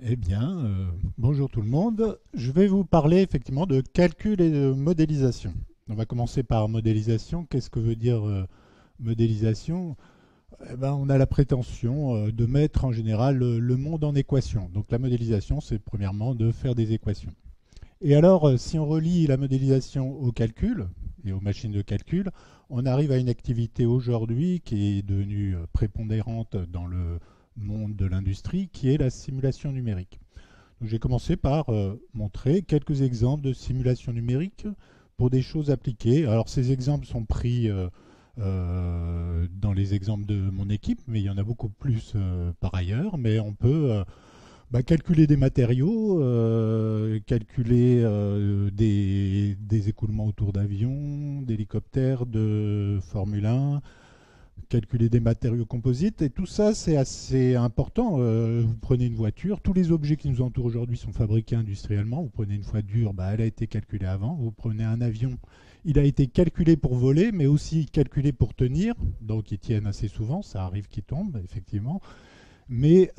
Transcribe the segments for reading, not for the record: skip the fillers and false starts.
Eh bien, bonjour tout le monde. Je vais vous parler effectivement de calcul et de modélisation. On va commencer par modélisation. Qu'est-ce que veut dire modélisation? Eh ben, on a la prétention de mettre en général le monde en équation. Donc la modélisation, c'est premièrement de faire des équations. Et alors, si on relie la modélisation au calcul et aux machines de calcul, on arrive à une activité aujourd'hui qui est devenue prépondérante dans le monde de l'industrie, qui est la simulation numérique. J'ai commencé par montrer quelques exemples de simulation numérique pour des choses appliquées. Alors ces exemples sont pris dans les exemples de mon équipe, mais il y en a beaucoup plus par ailleurs. Mais on peut calculer des matériaux, calculer des écoulements autour d'avions, d'hélicoptères, de Formule 1, calculer des matériaux composites, et tout ça c'est assez important. Vous prenez une voiture, tous les objets qui nous entourent aujourd'hui sont fabriqués industriellement. Vous prenez une voiture, elle a été calculée avant. Vous prenez un avion, il a été calculé pour voler, mais aussi calculé pour tenir, donc ils tiennent assez souvent, ça arrive qu'ils tombent, effectivement. Mais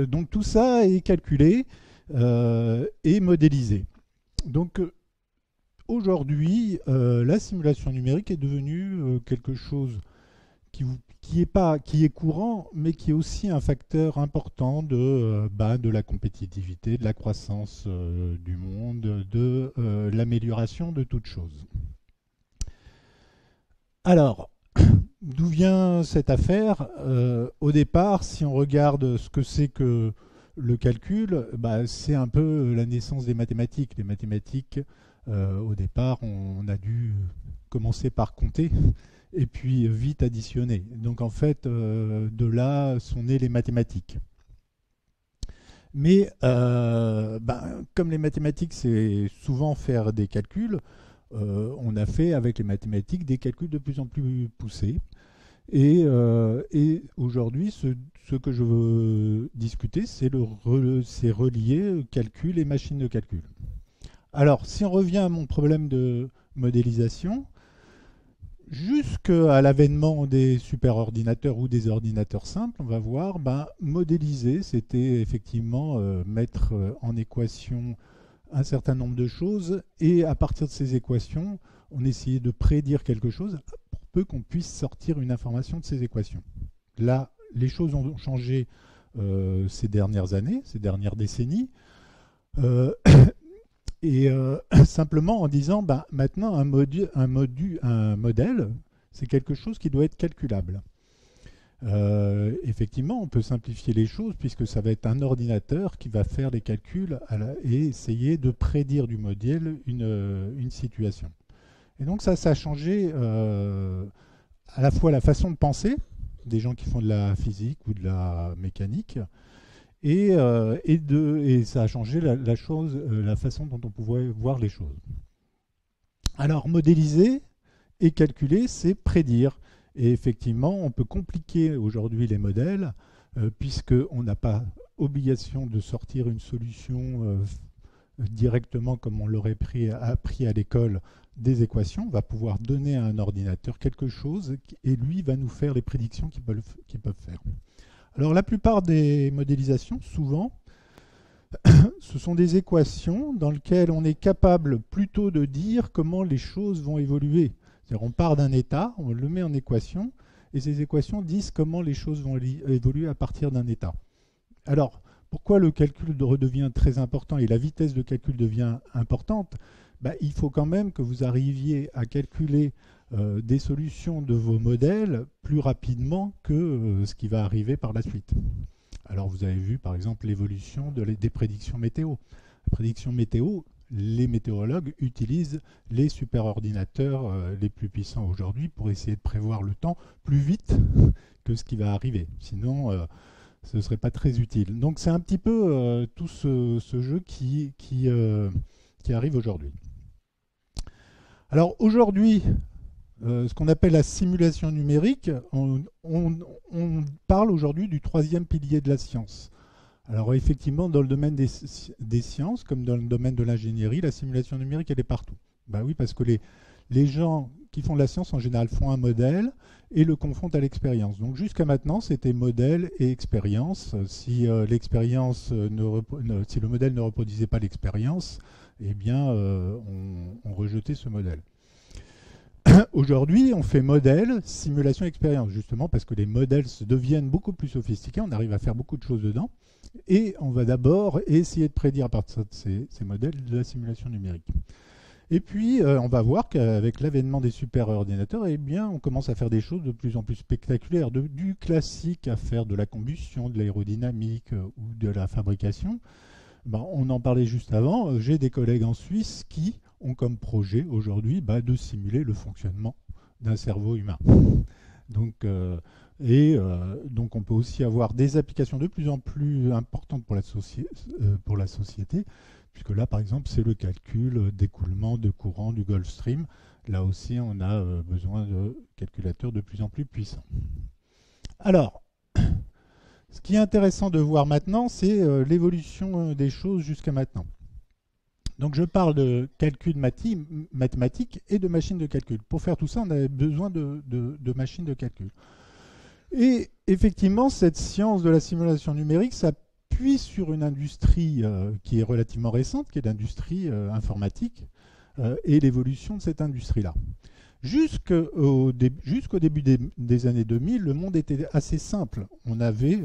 donc tout ça est calculé et modélisé. Donc aujourd'hui, la simulation numérique est devenue quelque chose qui est courant, mais qui est aussi un facteur important de la compétitivité, de la croissance du monde, de l'amélioration de toutes choses. Alors, d'où vient cette affaire? Au départ, si on regarde ce que c'est que le calcul, c'est un peu la naissance des mathématiques. Les mathématiques, au départ, on a dû commencer par compter et puis vite additionner. Donc en fait, de là sont nées les mathématiques. Mais comme les mathématiques, c'est souvent faire des calculs, on a fait avec les mathématiques des calculs de plus en plus poussés. Et aujourd'hui, ce que je veux discuter, c'est relier calcul et machine de calcul. Alors, si on revient à mon problème de modélisation, jusqu'à l'avènement des superordinateurs ou des ordinateurs simples, on va voir, modéliser, c'était effectivement mettre en équation un certain nombre de choses, et à partir de ces équations, on essayait de prédire quelque chose pour peu qu'on puisse sortir une information de ces équations. Là, les choses ont changé ces dernières années, ces dernières décennies. Simplement en disant maintenant un modèle, c'est quelque chose qui doit être calculable. Effectivement, on peut simplifier les choses puisque ça va être un ordinateur qui va faire les calculs et essayer de prédire du modèle une situation. Et donc ça a changé à la fois la façon de penser des gens qui font de la physique ou de la mécanique, et ça a changé la façon dont on pouvait voir les choses. Alors modéliser et calculer, c'est prédire. Et effectivement, on peut compliquer aujourd'hui les modèles puisqu'on n'a pas obligation de sortir une solution directement comme on l'aurait appris à l'école des équations. On va pouvoir donner à un ordinateur quelque chose et lui va nous faire les prédictions qu'il peut faire. Alors la plupart des modélisations, souvent, ce sont des équations dans lesquelles on est capable plutôt de dire comment les choses vont évoluer. C'est-à-dire on part d'un état, on le met en équation, et ces équations disent comment les choses vont évoluer à partir d'un état. Alors, pourquoi le calcul redevient très important et la vitesse de calcul devient importante? Il faut quand même que vous arriviez à calculer des solutions de vos modèles plus rapidement que ce qui va arriver par la suite. Alors vous avez vu par exemple l'évolution des prédictions météo. La prédiction météo, les météorologues utilisent les superordinateurs les plus puissants aujourd'hui pour essayer de prévoir le temps plus vite que ce qui va arriver. Sinon, ce ne serait pas très utile. Donc c'est un petit peu tout ce jeu qui arrive aujourd'hui. Alors aujourd'hui, ce qu'on appelle la simulation numérique, on parle aujourd'hui du troisième pilier de la science. Alors effectivement, dans le domaine des sciences, comme dans le domaine de l'ingénierie, la simulation numérique, elle est partout. Oui, parce que les gens qui font de la science en général font un modèle et le confrontent à l'expérience. Donc jusqu'à maintenant, c'était modèle et expérience. Si si le modèle ne reproduisait pas l'expérience, eh bien, on rejetait ce modèle. Aujourd'hui, on fait modèle, simulation, expérience, justement parce que les modèles deviennent beaucoup plus sophistiqués, on arrive à faire beaucoup de choses dedans, et on va d'abord essayer de prédire à partir de ces modèles de la simulation numérique. Et puis, on va voir qu'avec l'avènement des superordinateurs, eh bien, on commence à faire des choses de plus en plus spectaculaires, du classique à faire de la combustion, de l'aérodynamique ou de la fabrication. Ben, on en parlait juste avant, j'ai des collègues en Suisse qui ont comme projet aujourd'hui de simuler le fonctionnement d'un cerveau humain. Donc, donc on peut aussi avoir des applications de plus en plus importantes pour la société, puisque là par exemple c'est le calcul d'écoulement de courant du Gulf Stream. Là aussi on a besoin de calculateurs de plus en plus puissants. Alors, ce qui est intéressant de voir maintenant, c'est l'évolution des choses jusqu'à maintenant. Donc je parle de calcul mathématique et de machines de calcul. Pour faire tout ça, on avait besoin de machines de calcul. Et effectivement, cette science de la simulation numérique s'appuie sur une industrie qui est relativement récente, qui est l'industrie informatique, et l'évolution de cette industrie-là. Jusqu'au début des années 2000, le monde était assez simple. On avait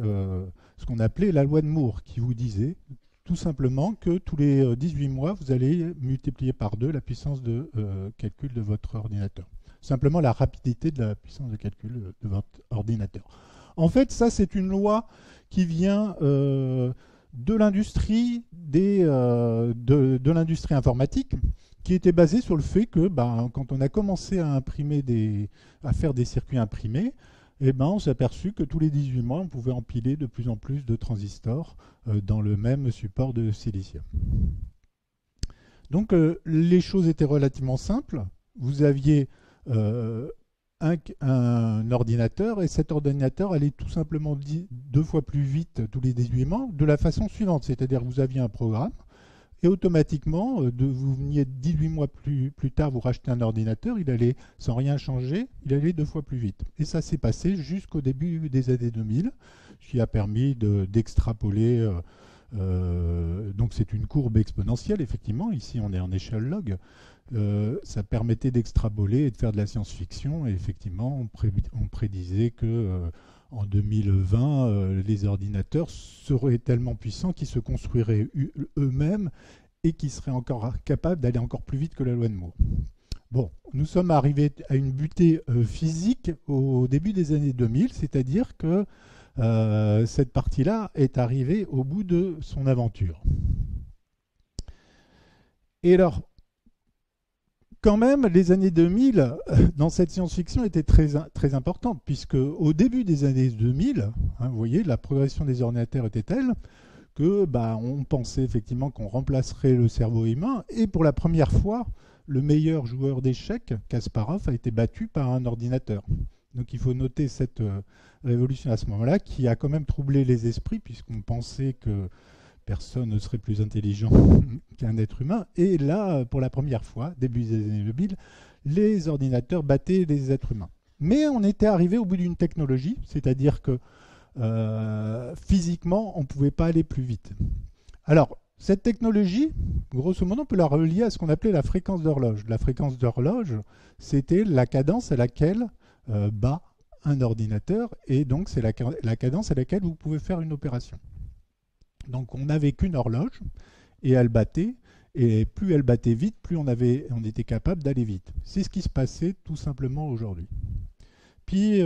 ce qu'on appelait la loi de Moore, qui vous disait tout simplement que tous les 18 mois, vous allez multiplier par 2 la puissance de calcul de votre ordinateur. Simplement la rapidité de la puissance de calcul de votre ordinateur. En fait, ça, c'est une loi qui vient de l'industrie de l'industrie informatique, qui était basée sur le fait que quand on a commencé à faire des circuits imprimés, on s'est aperçu que tous les 18 mois, on pouvait empiler de plus en plus de transistors dans le même support de silicium. Donc les choses étaient relativement simples. Vous aviez un ordinateur et cet ordinateur allait tout simplement 2 fois plus vite tous les 18 mois de la façon suivante. C'est-à-dire que vous aviez un programme et automatiquement, vous veniez 18 mois plus tard, vous rachetez un ordinateur, il allait, sans rien changer, il allait 2 fois plus vite. Et ça s'est passé jusqu'au début des années 2000, ce qui a permis d'extrapoler. Donc c'est une courbe exponentielle, effectivement. Ici, on est en échelle log. Ça permettait d'extrapoler et de faire de la science-fiction. Et effectivement, on prédisait que en 2020, les ordinateurs seraient tellement puissants qu'ils se construiraient eux-mêmes et qu'ils seraient encore capables d'aller encore plus vite que la loi de Moore. Bon, nous sommes arrivés à une butée physique au début des années 2000, c'est-à-dire que cette partie-là est arrivée au bout de son aventure. Et alors, quand même, les années 2000, dans cette science-fiction, étaient très importantes, puisque au début des années 2000, vous voyez, la progression des ordinateurs était telle que on pensait effectivement qu'on remplacerait le cerveau humain, et pour la première fois, le meilleur joueur d'échecs, Kasparov, a été battu par un ordinateur. Donc il faut noter cette révolution à ce moment-là, qui a quand même troublé les esprits, puisqu'on pensait que personne ne serait plus intelligent qu'un être humain. Et là, pour la première fois, début des années 2000, les ordinateurs battaient les êtres humains. Mais on était arrivé au bout d'une technologie, c'est-à-dire que physiquement, on ne pouvait pas aller plus vite. Alors, cette technologie, grosso modo, on peut la relier à ce qu'on appelait la fréquence d'horloge. La fréquence d'horloge, c'était la cadence à laquelle bat un ordinateur, et donc c'est la cadence à laquelle vous pouvez faire une opération. Donc on n'avait qu'une horloge et elle battait, et plus elle battait vite, plus on était capable d'aller vite. C'est ce qui se passait tout simplement aujourd'hui. Puis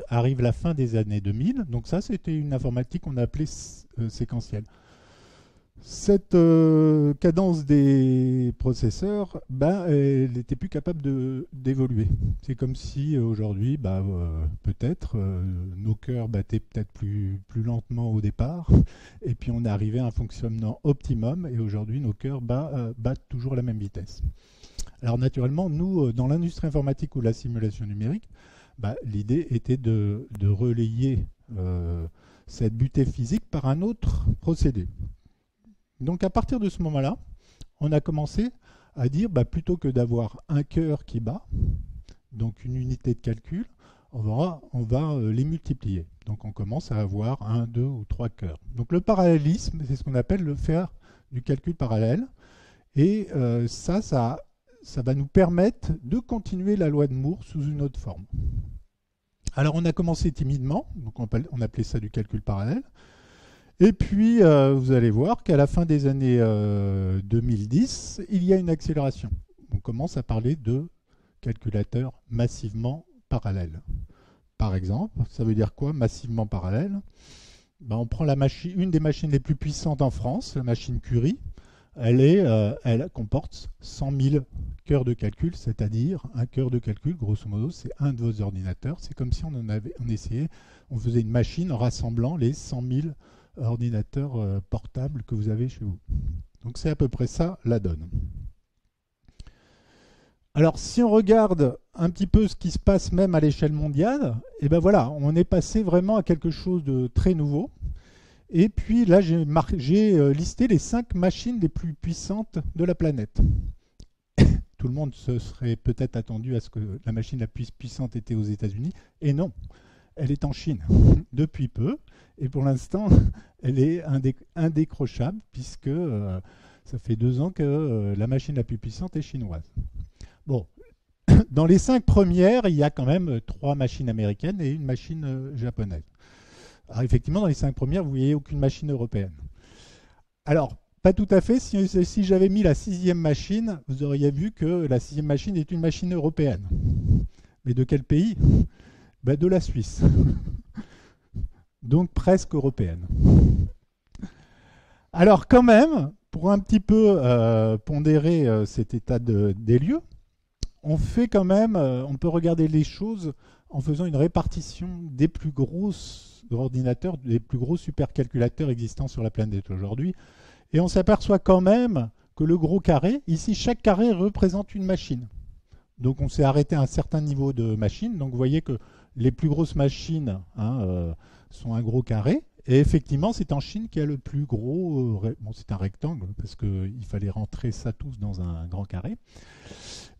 arrive la fin des années 2000, donc ça c'était une informatique qu'on appelait séquentielle. Cette cadence des processeurs, elle n'était plus capable d'évoluer. C'est comme si aujourd'hui, peut-être, nos cœurs battaient peut-être plus lentement au départ, et puis on est arrivé à un fonctionnement optimum, et aujourd'hui nos cœurs battent toujours à la même vitesse. Alors naturellement, nous, dans l'industrie informatique ou la simulation numérique, l'idée était de relayer cette butée physique par un autre procédé. Donc à partir de ce moment-là, on a commencé à dire, plutôt que d'avoir un cœur qui bat, donc une unité de calcul, on va les multiplier. Donc on commence à avoir un, deux ou trois cœurs. Donc le parallélisme, c'est ce qu'on appelle le faire du calcul parallèle. Et ça va nous permettre de continuer la loi de Moore sous une autre forme. Alors on a commencé timidement, donc on appelait ça du calcul parallèle. Et puis vous allez voir qu'à la fin des années 2010, il y a une accélération. On commence à parler de calculateurs massivement parallèles. Par exemple, ça veut dire quoi, massivement parallèle? On prend une des machines les plus puissantes en France, la machine Curie. Elle comporte 100 000 cœurs de calcul, c'est-à-dire un cœur de calcul, grosso modo, c'est un de vos ordinateurs. C'est comme si on faisait une machine en rassemblant les 100 000 ordinateurs portables que vous avez chez vous. Donc c'est à peu près ça la donne. Alors si on regarde un petit peu ce qui se passe même à l'échelle mondiale, et ben voilà, on est passé vraiment à quelque chose de très nouveau. Et puis là, j'ai listé les 5 machines les plus puissantes de la planète. Tout le monde se serait peut-être attendu à ce que la machine la plus puissante était aux États-Unis. Et non, elle est en Chine depuis peu. Et pour l'instant, elle est indécrochable puisque ça fait 2 ans que la machine la plus puissante est chinoise. Bon, dans les 5 premières, il y a quand même 3 machines américaines et une machine japonaise. Alors effectivement, dans les 5 premières, vous voyez aucune machine européenne. Alors, pas tout à fait. Si j'avais mis la 6e machine, vous auriez vu que la 6e machine est une machine européenne. Mais de quel pays? De la Suisse. Donc presque européenne. Alors quand même, pour un petit peu pondérer cet état des lieux, on peut regarder les choses en faisant une répartition des plus grosses ordinateurs, des plus gros supercalculateurs existants sur la planète aujourd'hui. Et on s'aperçoit quand même que le gros carré, ici, chaque carré représente une machine. Donc on s'est arrêté à un certain niveau de machine. Donc vous voyez que les plus grosses machines sont un gros carré. Et effectivement, c'est en Chine qu'il y a le plus gros... c'est un rectangle, parce qu'il fallait rentrer ça tous dans un grand carré.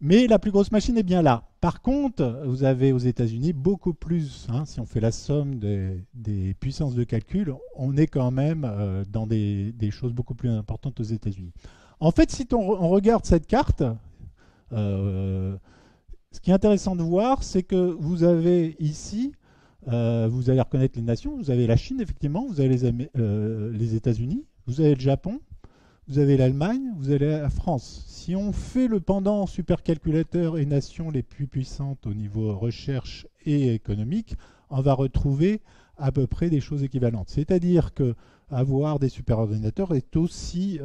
Mais la plus grosse machine est bien là. Par contre, vous avez aux États-Unis beaucoup plus, si on fait la somme des puissances de calcul, on est quand même dans des choses beaucoup plus importantes aux États-Unis. En fait, si on regarde cette carte, ce qui est intéressant de voir, c'est que vous avez ici, vous allez reconnaître les nations, vous avez la Chine, effectivement, vous avez les États-Unis, vous avez le Japon, vous avez l'Allemagne, vous avez la France. Si on fait le pendant supercalculateur et nations les plus puissantes au niveau recherche et économique, on va retrouver à peu près des choses équivalentes. C'est-à-dire que avoir des superordinateurs est aussi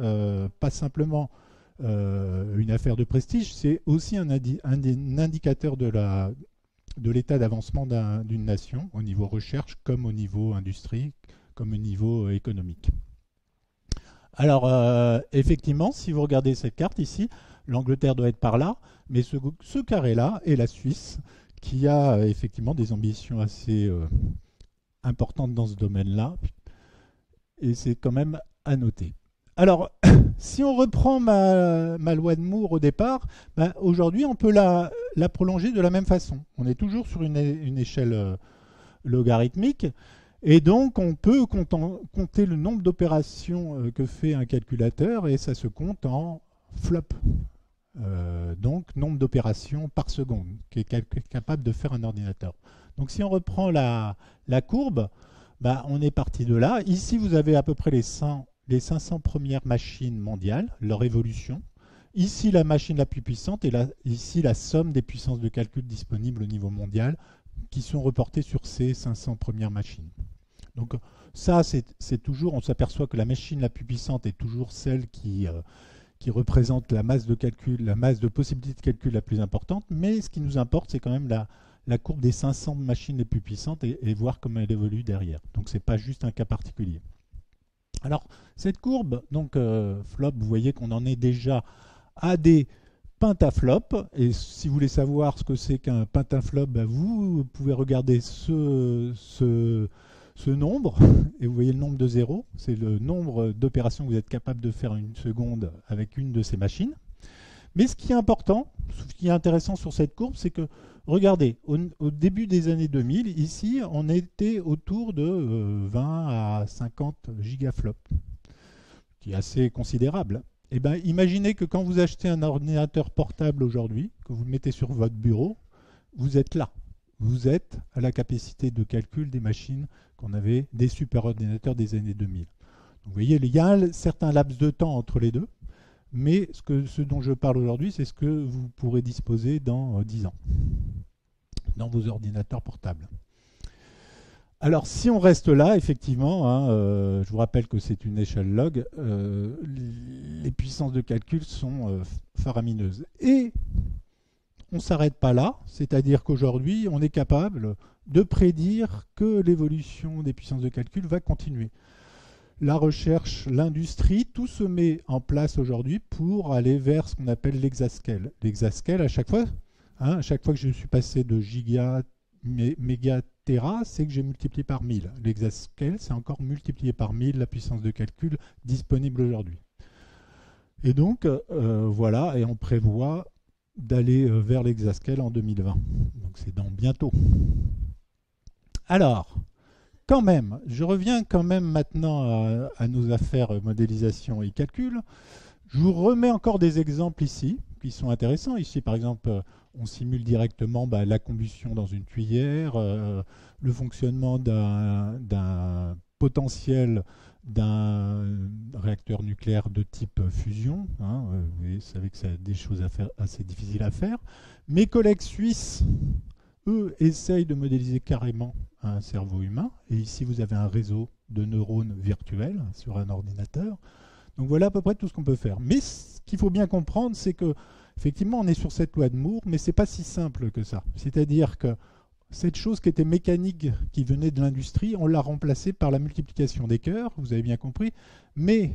pas simplement une affaire de prestige, c'est aussi un indicateur de l'état d'avancement d'une nation au niveau recherche comme au niveau industrie, comme au niveau économique. Alors, effectivement, si vous regardez cette carte ici, l'Angleterre doit être par là, mais ce carré-là est la Suisse, qui a effectivement des ambitions assez importantes dans ce domaine-là, et c'est quand même à noter. Alors, si on reprend ma loi de Moore au départ, aujourd'hui, on peut la prolonger de la même façon. On est toujours sur une échelle logarithmique, et donc, on peut compter le nombre d'opérations que fait un calculateur et ça se compte en flop. Donc, nombre d'opérations par seconde qui est capable de faire un ordinateur. Donc, si on reprend la courbe, on est parti de là. Ici, vous avez à peu près les 500 premières machines mondiales, leur évolution. Ici, la machine la plus puissante et ici, la somme des puissances de calcul disponibles au niveau mondial qui sont reportées sur ces 500 premières machines. Donc ça, c'est toujours, on s'aperçoit que la machine la plus puissante est toujours celle qui représente la masse de calcul, la masse de possibilités de calcul la plus importante, mais ce qui nous importe, c'est quand même la courbe des 500 machines les plus puissantes et voir comment elle évolue derrière. Donc ce n'est pas juste un cas particulier. Alors cette courbe, donc flop, vous voyez qu'on en est déjà à des pentaflops, et si vous voulez savoir ce que c'est qu'un pentaflop, vous pouvez regarder ce nombre, et vous voyez le nombre de zéros, c'est le nombre d'opérations que vous êtes capable de faire en une seconde avec une de ces machines. Mais ce qui est important, ce qui est intéressant sur cette courbe, c'est que, regardez, au début des années 2000, ici, on était autour de 20 à 50 gigaflops, qui est assez considérable. Eh bien, imaginez que quand vous achetez un ordinateur portable aujourd'hui, que vous le mettez sur votre bureau, vous êtes là. Vous êtes à la capacité de calcul des machines qu'on avait, des superordinateurs des années 2000. Donc, vous voyez, il y a un certain laps de temps entre les deux, mais ce dont je parle aujourd'hui, c'est ce que vous pourrez disposer dans 10 ans, dans vos ordinateurs portables. Alors, si on reste là, effectivement, hein, je vous rappelle que c'est une échelle log, les puissances de calcul sont faramineuses. Et on ne s'arrête pas là, c'est-à-dire qu'aujourd'hui, on est capable de prédire que l'évolution des puissances de calcul va continuer. La recherche, l'industrie, tout se met en place aujourd'hui pour aller vers ce qu'on appelle l'hexascale. L'hexascale, à chaque fois que je suis passé de giga, méga, téra, c'est que j'ai multiplié par 1000. L'hexascale, c'est encore multiplié par 1000 la puissance de calcul disponible aujourd'hui. Et donc, voilà, et on prévoit d'aller vers l'hexascale en 2020. Donc c'est dans bientôt. Alors, quand même, je reviens quand même maintenant à nos affaires modélisation et calcul. Je vous remets encore des exemples ici qui sont intéressants. Ici, par exemple, on simule directement la combustion dans une tuyère, le fonctionnement d'un potentiel d'un réacteur nucléaire de type fusion. Hein, vous savez que c'est des choses assez difficiles à faire. Mes collègues suisses, eux, essayent de modéliser carrément un cerveau humain. Et ici, vous avez un réseau de neurones virtuels sur un ordinateur. Donc voilà à peu près tout ce qu'on peut faire. Mais ce qu'il faut bien comprendre, c'est que effectivement, on est sur cette loi de Moore, mais ce n'est pas si simple que ça. C'est-à-dire que cette chose qui était mécanique, qui venait de l'industrie, on l'a remplacée par la multiplication des cœurs, vous avez bien compris. Mais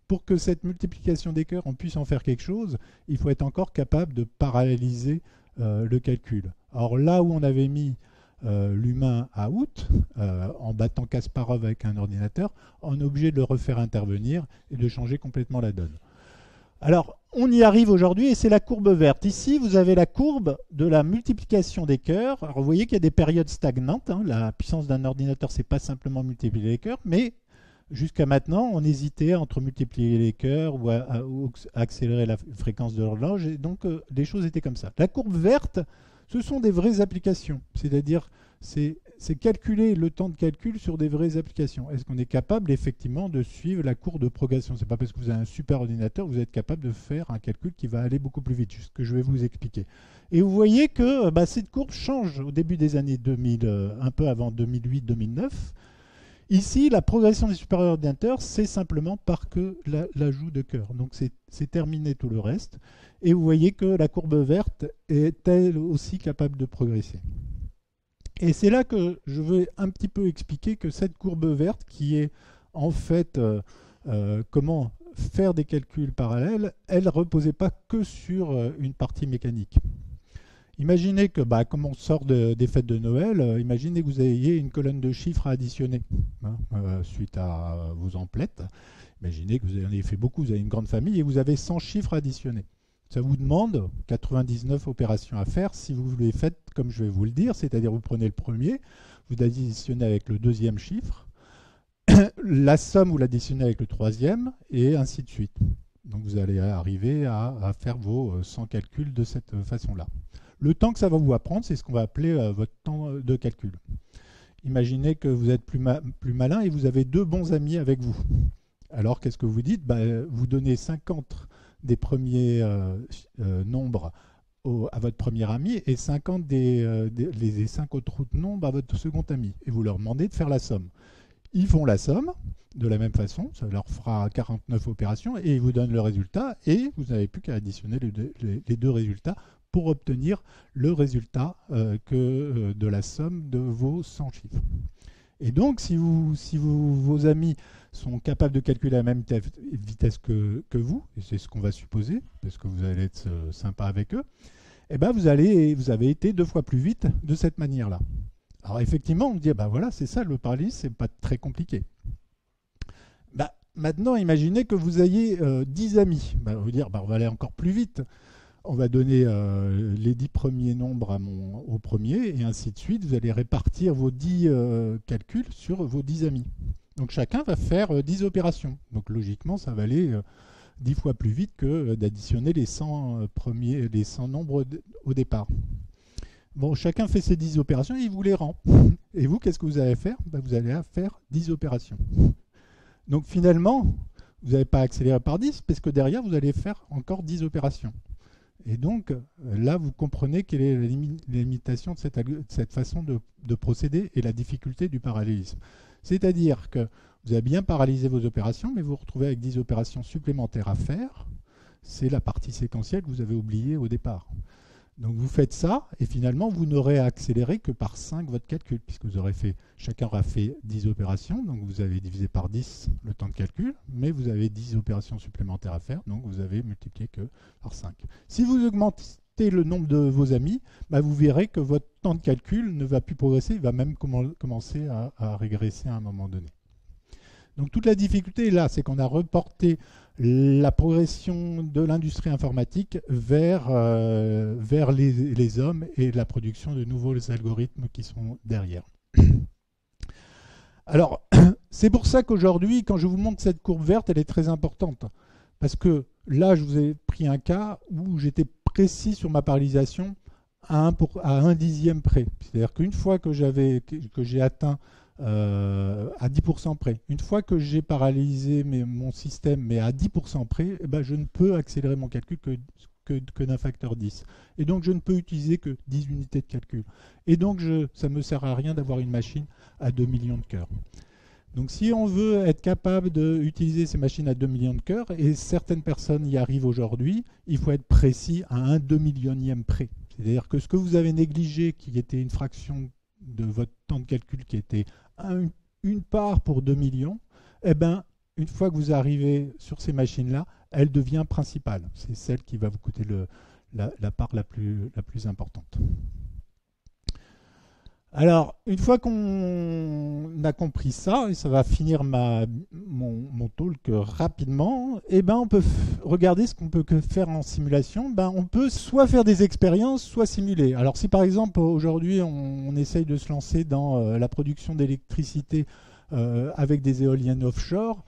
pour que cette multiplication des cœurs, on puisse en faire quelque chose, il faut être encore capable de paralléliser le calcul. Alors là où on avait mis l'humain out, en battant Kasparov avec un ordinateur, on est obligé de le refaire intervenir et de changer complètement la donne. Alors, on y arrive aujourd'hui et c'est la courbe verte. Ici, vous avez la courbe de la multiplication des cœurs. Alors, vous voyez qu'il y a des périodes stagnantes. Hein. La puissance d'un ordinateur, c'est pas simplement multiplier les cœurs, mais jusqu'à maintenant, on hésitait entre multiplier les cœurs ou accélérer la fréquence de l'horloge. Et donc, les choses étaient comme ça. La courbe verte, ce sont des vraies applications. C'est-à-dire, c'est calculer le temps de calcul sur des vraies applications. Est-ce qu'on est capable effectivement de suivre la courbe de progression? Ce n'est pas parce que vous avez un super ordinateur que vous êtes capable de faire un calcul qui va aller beaucoup plus vite, ce que je vais vous expliquer. Et vous voyez que cette courbe change au début des années 2000, un peu avant 2008-2009. Ici, la progression des superordinateurs, c'est simplement par que l'ajout de cœur. Donc c'est terminé tout le reste. Et vous voyez que la courbe verte est elle aussi capable de progresser. Et c'est là que je veux un petit peu expliquer que cette courbe verte, qui est en fait comment faire des calculs parallèles, elle ne reposait pas que sur une partie mécanique. Imaginez que, comme on sort des fêtes de Noël, imaginez que vous ayez une colonne de chiffres à additionner suite à vos emplettes. Imaginez que vous en avez fait beaucoup, vous avez une grande famille et vous avez 100 chiffres à additionner. Ça vous demande 99 opérations à faire si vous les faites comme je vais vous le dire, c'est-à-dire vous prenez le premier, vous additionnez avec le deuxième chiffre, la somme vous l'additionnez avec le troisième, et ainsi de suite. Donc vous allez arriver à faire vos 100 calculs de cette façon-là. Le temps que ça va vous apprendre, c'est ce qu'on va appeler votre temps de calcul. Imaginez que vous êtes plus malin et vous avez deux bons amis avec vous. Alors qu'est-ce que vous dites? Vous donnez 50 des premiers nombres à votre premier ami et 50 les 5 autres nombres à votre second ami. Et vous leur demandez de faire la somme. Ils font la somme de la même façon, ça leur fera 49 opérations et ils vous donnent le résultat et vous n'avez plus qu'à additionner les deux résultats pour obtenir le résultat de la somme de vos 100 chiffres. Et donc, si vos amis sont capables de calculer à la même vitesse que vous, et c'est ce qu'on va supposer, parce que vous allez être sympa avec eux, eh ben vous avez été 2 fois plus vite de cette manière-là. Alors effectivement, on me dit, voilà, c'est ça le parallélisme, c'est pas très compliqué. maintenant, imaginez que vous ayez 10 amis. On va vous dire, on va aller encore plus vite. On va donner les 10 premiers nombres au premier, et ainsi de suite. Vous allez répartir vos 10 calculs sur vos 10 amis. Donc chacun va faire 10 opérations. Donc logiquement, ça va aller 10 fois plus vite que d'additionner les 100 nombres au départ. Bon, chacun fait ses 10 opérations et il vous les rend. Et vous, qu'est-ce que vous allez faire? Vous allez faire 10 opérations. Donc finalement, vous n'allez pas accélérer par 10, parce que derrière, vous allez faire encore 10 opérations. Et donc, là, vous comprenez quelle est la limitation de cette façon de procéder et la difficulté du parallélisme. C'est-à-dire que vous avez bien paralysé vos opérations, mais vous vous retrouvez avec 10 opérations supplémentaires à faire. C'est la partie séquentielle que vous avez oubliée au départ. Donc vous faites ça, et finalement, vous n'aurez accéléré que par 5 votre calcul, puisque chacun aura fait 10 opérations, donc vous avez divisé par 10 le temps de calcul, mais vous avez 10 opérations supplémentaires à faire, donc vous avez multiplié que par 5. Si vous augmentez le nombre de vos amis, vous verrez que votre temps de calcul ne va plus progresser, il va même commencer à régresser à un moment donné. Donc toute la difficulté est là, c'est qu'on a reporté la progression de l'industrie informatique vers les hommes et la production de nouveaux algorithmes qui sont derrière. Alors, c'est pour ça qu'aujourd'hui, quand je vous montre cette courbe verte, elle est très importante. Parce que là, je vous ai pris un cas où j'étais précis sur ma parallélisation à 1 dixième près. C'est-à-dire qu'une fois que j'ai atteint à 10% près. Une fois que j'ai paralysé mon système, mais à 10% près, je ne peux accélérer mon calcul que d'un facteur 10. Et donc, je ne peux utiliser que 10 unités de calcul. Et donc, ça ne me sert à rien d'avoir une machine à 2 millions de cœurs. Donc, si on veut être capable d'utiliser ces machines à 2 millions de cœurs, et certaines personnes y arrivent aujourd'hui, il faut être précis à un 2 millionième près. C'est-à-dire que ce que vous avez négligé, qui était une fraction de votre temps de calcul qui était une part pour 2 millions, une fois que vous arrivez sur ces machines-là, elle devient principale. C'est celle qui va vous coûter la part la plus importante. Alors, une fois qu'on a compris ça, et ça va finir mon talk rapidement, on peut regarder ce qu'on peut faire en simulation. On peut soit faire des expériences, soit simuler. Alors, si par exemple, aujourd'hui, on essaye de se lancer dans la production d'électricité avec des éoliennes offshore,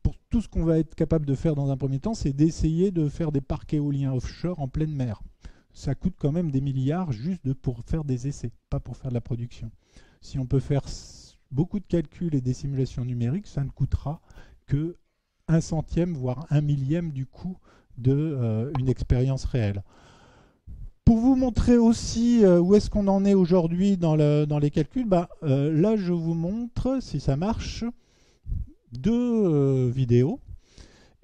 pour tout ce qu'on va être capable de faire dans un premier temps, c'est d'essayer de faire des parcs éoliens offshore en pleine mer. Ça coûte quand même des milliards juste pour faire des essais, pas pour faire de la production. Si on peut faire beaucoup de calculs et des simulations numériques, ça ne coûtera que 1/100, voire 1/1000 du coût d'une expérience réelle. Pour vous montrer aussi où est-ce qu'on en est aujourd'hui dans les calculs, là je vous montre, si ça marche, 2 vidéos.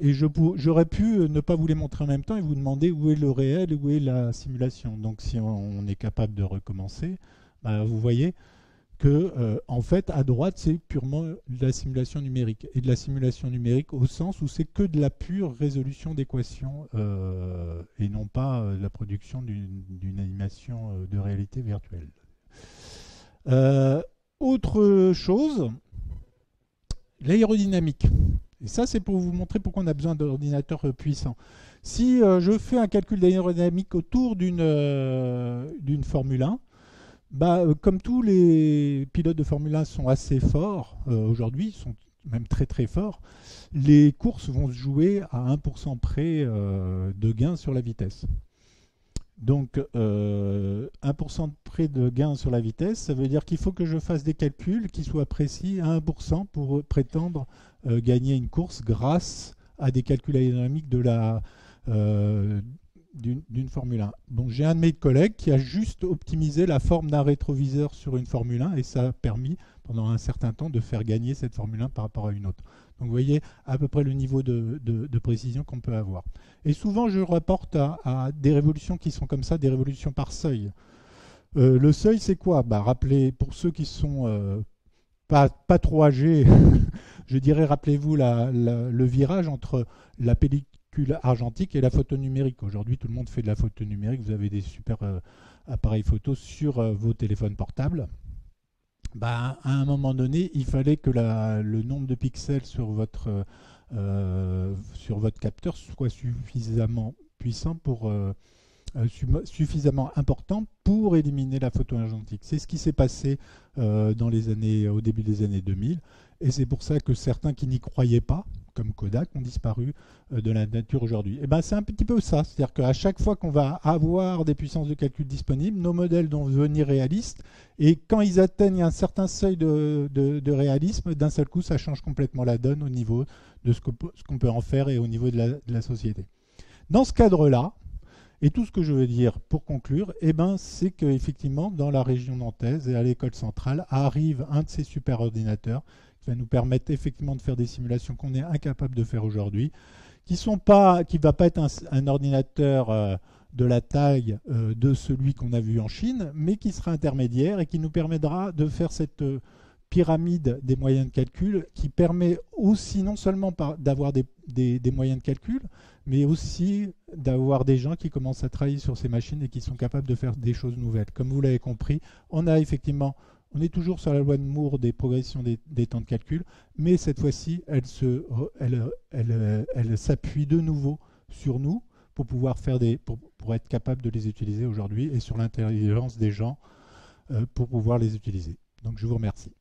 Et j'aurais pu ne pas vous les montrer en même temps et vous demander où est le réel et où est la simulation. Donc si on est capable de recommencer, vous voyez que en fait à droite c'est purement de la simulation numérique. Et de la simulation numérique au sens où c'est que de la pure résolution d'équations et non pas la production d'une animation de réalité virtuelle. Autre chose, l'aérodynamique. Et ça, c'est pour vous montrer pourquoi on a besoin d'ordinateurs puissants. Si je fais un calcul d'aérodynamique autour d'une Formule 1, comme tous les pilotes de Formule 1 sont assez forts aujourd'hui, sont même très très forts, les courses vont se jouer à 1% près de gain sur la vitesse. Donc 1% près de gain sur la vitesse, ça veut dire qu'il faut que je fasse des calculs qui soient précis à 1% pour prétendre gagner une course grâce à des calculs aérodynamiques d'une Formule 1. Donc j'ai un de mes collègues qui a juste optimisé la forme d'un rétroviseur sur une Formule 1 et ça a permis pendant un certain temps de faire gagner cette Formule 1 par rapport à une autre. Donc vous voyez à peu près le niveau de précision qu'on peut avoir. Et souvent je rapporte à des révolutions qui sont comme ça, des révolutions par seuil. Le seuil c'est quoi? Rappelez, pour ceux qui sont pas trop âgés, je dirais rappelez-vous le virage entre la pellicule argentique et la photo numérique. Aujourd'hui tout le monde fait de la photo numérique, vous avez des super appareils photo sur vos téléphones portables. bah, à un moment donné, il fallait que le nombre de pixels sur votre capteur soit suffisamment puissant suffisamment important pour éliminer la photo argentique. C'est ce qui s'est passé au début des années 2000, et c'est pour ça que certains qui n'y croyaient pas, comme Kodak, ont disparu de la nature aujourd'hui. Et ben c'est un petit peu ça, c'est-à-dire qu'à chaque fois qu'on va avoir des puissances de calcul disponibles, nos modèles vont devenir réalistes, et quand ils atteignent un certain seuil de réalisme, d'un seul coup, ça change complètement la donne au niveau de ce qu'on peut en faire et au niveau de la société. Dans ce cadre-là, et tout ce que je veux dire pour conclure, eh ben, c'est qu'effectivement, dans la région nantaise et à l'école centrale, arrive un de ces super ordinateurs qui va nous permettre effectivement de faire des simulations qu'on est incapable de faire aujourd'hui, qui ne va pas être un ordinateur de la taille de celui qu'on a vu en Chine, mais qui sera intermédiaire et qui nous permettra de faire cette pyramide des moyens de calcul qui permet aussi non seulement d'avoir des moyens de calcul, mais aussi d'avoir des gens qui commencent à travailler sur ces machines et qui sont capables de faire des choses nouvelles. Comme vous l'avez compris, on est toujours sur la loi de Moore des progressions des temps de calcul, mais cette fois-ci, elle s'appuie de nouveau sur nous pour pouvoir pour être capable de les utiliser aujourd'hui et sur l'intelligence des gens pour pouvoir les utiliser. Donc je vous remercie.